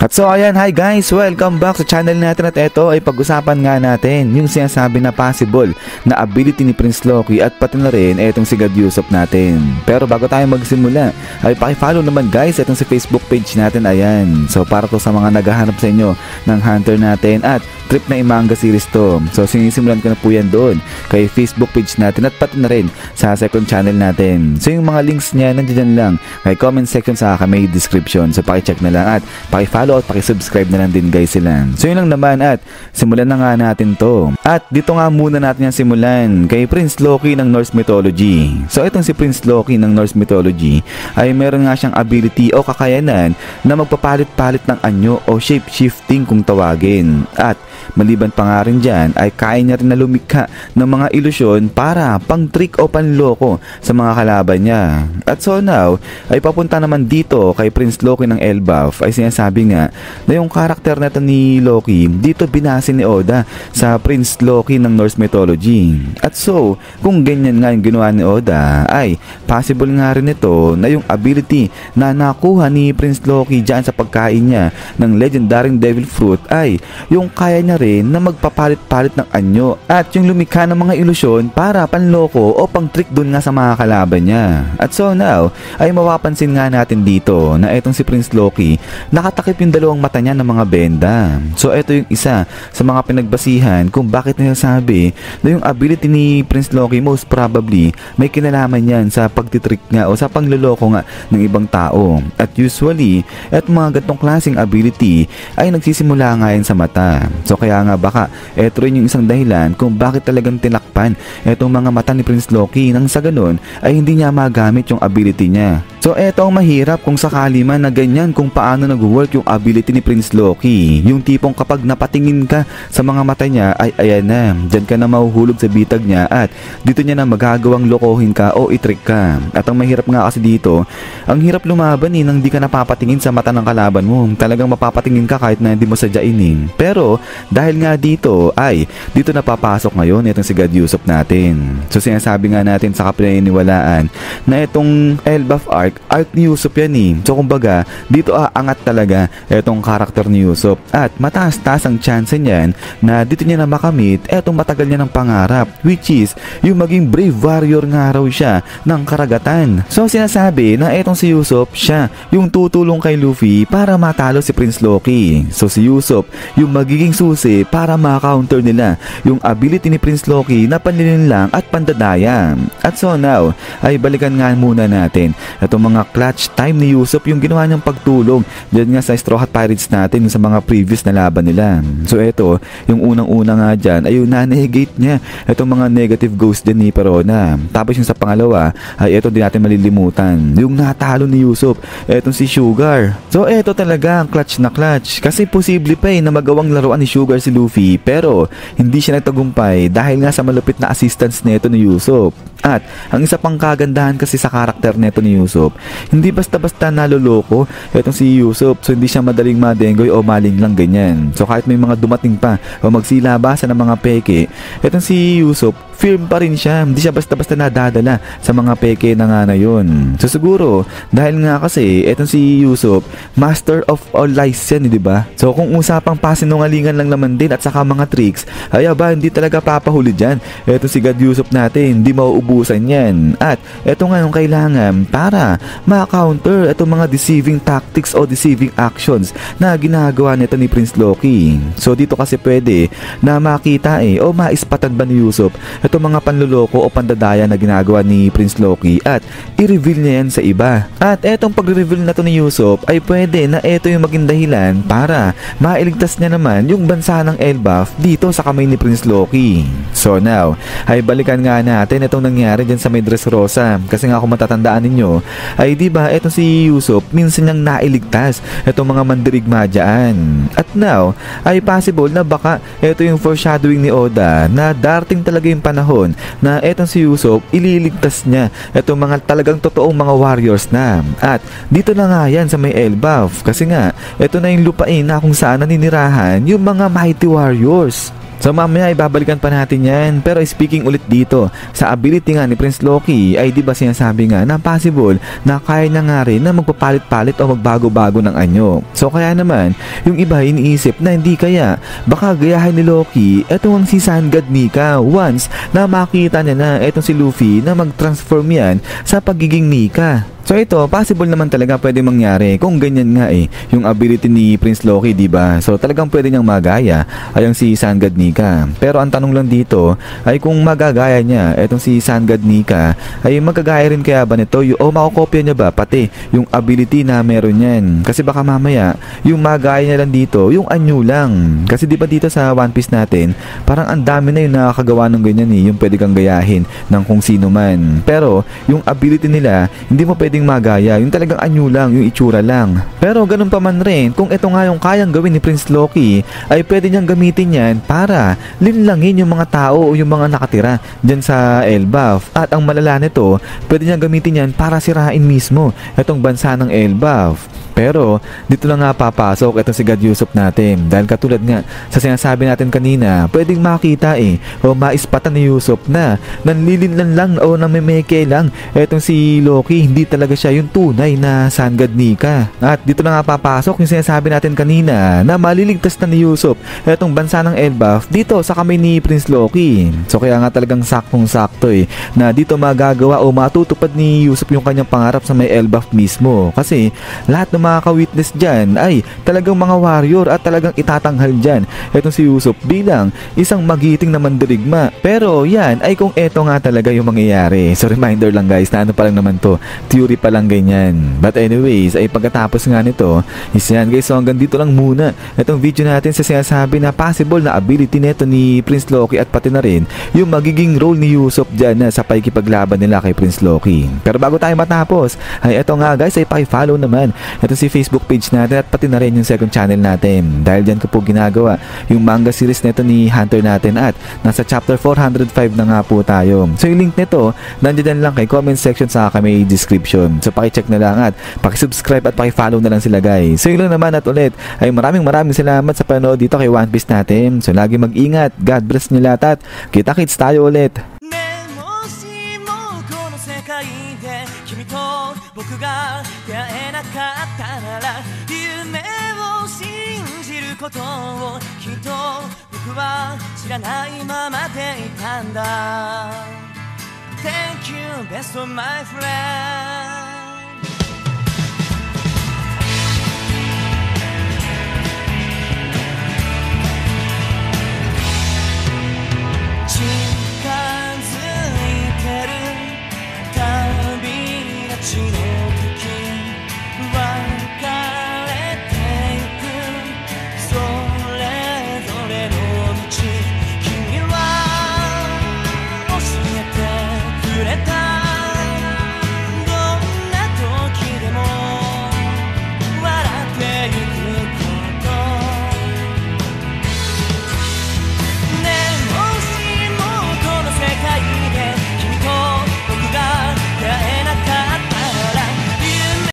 At so ayan, hi guys, welcome back sa channel natin at ito ay pag-usapan nga natin yung sinasabi na possible na ability ni Prince Loki at pati na rin itong si God Usopp natin. Pero bago tayo magsimula ay pakifollow naman guys itong si Facebook page natin, ayan. So para to sa mga naghahanap sa inyo ng Hunter natin at trip na manga series to. So sinisimulan ko na po yan doon kay Facebook page natin at pati na rin sa second channel natin. So yung mga links niya nandiyan lang kay comment section sa may description. So pakicheck na lang at pakifollow at pakisubscribe na lang din guys sila. So yun lang naman at simulan na nga natin to. At dito nga muna natin yung simulan kay Prince Loki ng Norse Mythology. So itong si Prince Loki ng Norse Mythology ay meron nga siyang ability o kakayanan na magpapalit-palit ng anyo o shape-shifting kung tawagin. At maliban pa nga rin dyan ay kaya niya rin na lumikha ng mga ilusyon para pang trick o panloko sa mga kalaban niya. At so now ay papunta naman dito kay Prince Loki ng Elbaf ay sinasabi nga na yung karakter na ni Loki dito binase ni Oda sa Prince Loki ng Norse Mythology. At so kung ganyan nga yung ginawa ni Oda ay possible nga rin ito na yung ability na nakuha ni Prince Loki dyan sa pagkain niya ng legendary Devil Fruit ay yung kaya niya rin na magpapalit-palit ng anyo at yung lumikha ng mga ilusyon para panloko o pang trick dun nga sa mga kalaban niya. At so now ay mapapansin nga natin dito na itong si Prince Loki nakatakip yung dalawang mata niya ng mga benda. So ito yung isa sa mga pinagbasihan kung bakit nasasabi na yung ability ni Prince Loki most probably may kinalaman yan sa pagtitrick nga o sa pangloloko nga ng ibang tao. At usually at mga ganitong klaseng ability ay nagsisimula nga yan sa mata. So kaya nga baka ito rin yung isang dahilan kung bakit talagang tinakpan itong mga mata ni Prince Loki nang sa ganun ay hindi niya magamit yung ability niya. So eto ang mahirap kung sakali man na ganyan kung paano nag-work yung ability ni Prince Loki. Yung tipong kapag napatingin ka sa mga mata niya ay ayan na, dyan ka na mahuhulog sa bitag niya at dito niya na magagawang lokohin ka o i-trick ka. At ang mahirap nga kasi dito, ang hirap lumaban nang di ka napapatingin sa mata ng kalaban mo. Talagang mapapatingin ka kahit na hindi mo sadyain. Pero dahil nga dito ay dito napapasok ngayon itong si God Usopp natin. So sinasabi nga natin sa kapinaniwalaan na itong Elbaf arc ni Usopp yan So kumbaga dito aangat talaga itong karakter ni Usopp at mataas-taas ang chance niyan na dito niya na makamit itong matagal niya ng pangarap, which is yung maging brave warrior nga raw siya ng karagatan. So sinasabi na itong si Usopp siya yung tutulong kay Luffy para matalo si Prince Loki. So si Usopp yung magiging susi para ma-counter nila yung ability ni Prince Loki na panlilinlang at pandadaya. At so now ay balikan nga muna natin itong mga clutch time ni Usopp yung ginawa niyang pagtulong dyan nga sa Straw Hat Pirates natin sa mga previous na laban nila. So ito, yung unang-una nga dyan ay yung na-negate niya itong mga negative ghost din ni Perona. Tapos yung sa pangalawa ay ito din natin malilimutan, yung natalo ni Usopp etong si Sugar. So ito talaga ang clutch na clutch kasi posible pa na magawang laruan ni Sugar si Luffy pero hindi siya nagtagumpay dahil nga sa malupit na assistance nito ni Usopp. At ang isa pang kagandahan kasi sa karakter nito ni Usopp, hindi basta-basta naloloko itong si Usopp. So hindi siya madaling madenggoy o maling lang ganyan. So kahit may mga dumating pa o magsilabasan ng mga peke, itong si Usopp firm pa rin siya. Hindi siya basta-basta nadadala sa mga peke na nga na yun. So siguro dahil nga kasi itong si Usopp master of all lies yan, di ba? So kung usapang pasinungalingan lang naman din at saka mga tricks, ay aba hindi talaga papahuli dyan itong si God Usopp natin. Hindi mauubusan yan. At ito nga yung kailangan para ma-counter itong mga deceiving tactics o deceiving actions na ginagawa nito ni Prince Loki. So dito kasi pwede na makita o maispatan ba ni Usopp itong mga panluloko o pandadaya na ginagawa ni Prince Loki at i-reveal niya yan sa iba. At etong pag-reveal na to ni Usopp ay pwede na ito yung maging dahilan para mailigtas niya naman yung bansa ng Elbaf dito sa kamay ni Prince Loki. So now ay balikan nga natin itong nangyari dyan sa may Dressrosa kasi nga kung matatandaan ninyo ay diba etong si Usopp minsan niyang nailigtas itong mga mandirigma dyan. At now ay possible na baka ito yung foreshadowing ni Oda na darating talaga yung panahon na etong si Usopp ililigtas niya etong mga talagang totoong mga warriors na. At dito na nga yan sa may Elbaf kasi nga ito na yung lupain na kung saan naninirahan yung mga mighty warriors. So mamaya ibabalikan pa natin yan. Pero speaking ulit dito, sa ability nga ni Prince Loki ay di ba sinasabi nga na possible na kaya na nga rin na magpapalit-palit o magbago-bago ng anyo. So kaya naman, yung iba iniisip na hindi kaya baka gayahin ni Loki etong si Sun God Nika once na makita niya na etong si Luffy na mag-transform yan sa pagiging Nika. So ito, possible naman talaga pwede mangyari kung ganyan nga yung ability ni Prince Loki, diba? So talagang pwede niyang magaya ay ang si Sun God Nika. Pero ang tanong lang dito ay kung magagaya niya etong si Sun God Nika ay magagaya rin kaya ba nito o makokopya niya ba pati yung ability na meron yan? Kasi baka mamaya yung magaya niya lang dito yung anyo lang. Kasi diba dito sa One Piece natin parang ang dami na yung nakakagawa ng ganyan yung pwede kang gayahin ng kung sino man. Pero yung ability nila hindi mo pwedeng magaya, yung talagang anyo lang, yung itsura lang. Pero ganun pa man rin, kung ito nga yung kayang gawin ni Prince Loki, ay pwede niyang gamitin yan para linlangin yung mga tao o yung mga nakatira dyan sa Elbaf. At ang malala nito, pwede niyang gamitin yan para sirain mismo itong bansa ng Elbaf. Pero dito na nga papasok itong si God Usopp natin. Dahil katulad nga sa sinasabi natin kanina, pwedeng makita o maispatan ni Usopp na nanlilinlan lang o namimeke lang itong si Loki. Hindi talaga siya yung tunay na Sun God Nika. At dito na nga papasok yung sinasabi natin kanina na maliligtas na ni Usopp itong bansa ng Elbaf dito sa kamay ni Prince Loki. So kaya nga talagang saktong-sakto na dito magagawa o matutupad ni Usopp yung kanyang pangarap sa may Elbaf mismo. Kasi lahat ng makaka-witness dyan ay talagang mga warrior at talagang itatanghal dyan etong si Usopp bilang isang magiting na mandirigma. Pero yan ay kung eto nga talaga yung mangyayari. So reminder lang guys na ano pa lang naman to, theory pa lang ganyan. But anyways ay pagkatapos nga nito is yan guys, so hanggang dito lang muna itong video natin sa sinasabi na possible na ability neto ni Prince Loki at pati na rin yung magiging role ni Usopp dyan na sa pakikipaglaban nila kay Prince Loki. Pero bago tayo matapos ay eto nga guys ay pakifollow naman ito si Facebook page natin at pati na rin yung second channel natin. Dahil dyan ko po ginagawa yung manga series nito ni Hunter natin at nasa chapter 405 na nga po tayo. So yung link nito nandiyan lang kay comment section sa may description. So pakicheck na lang at pakisubscribe at pakifollow na lang sila guys. So yun lang naman at ulit ay maraming salamat sa panood dito kay One Piece natin. So lagi mag-ingat. God bless nyo lahat at kita-kits tayo ulit. 僕が出会えなかったなら夢を信じることをきっと僕は知らないままでいたんだ Thank you best of my friend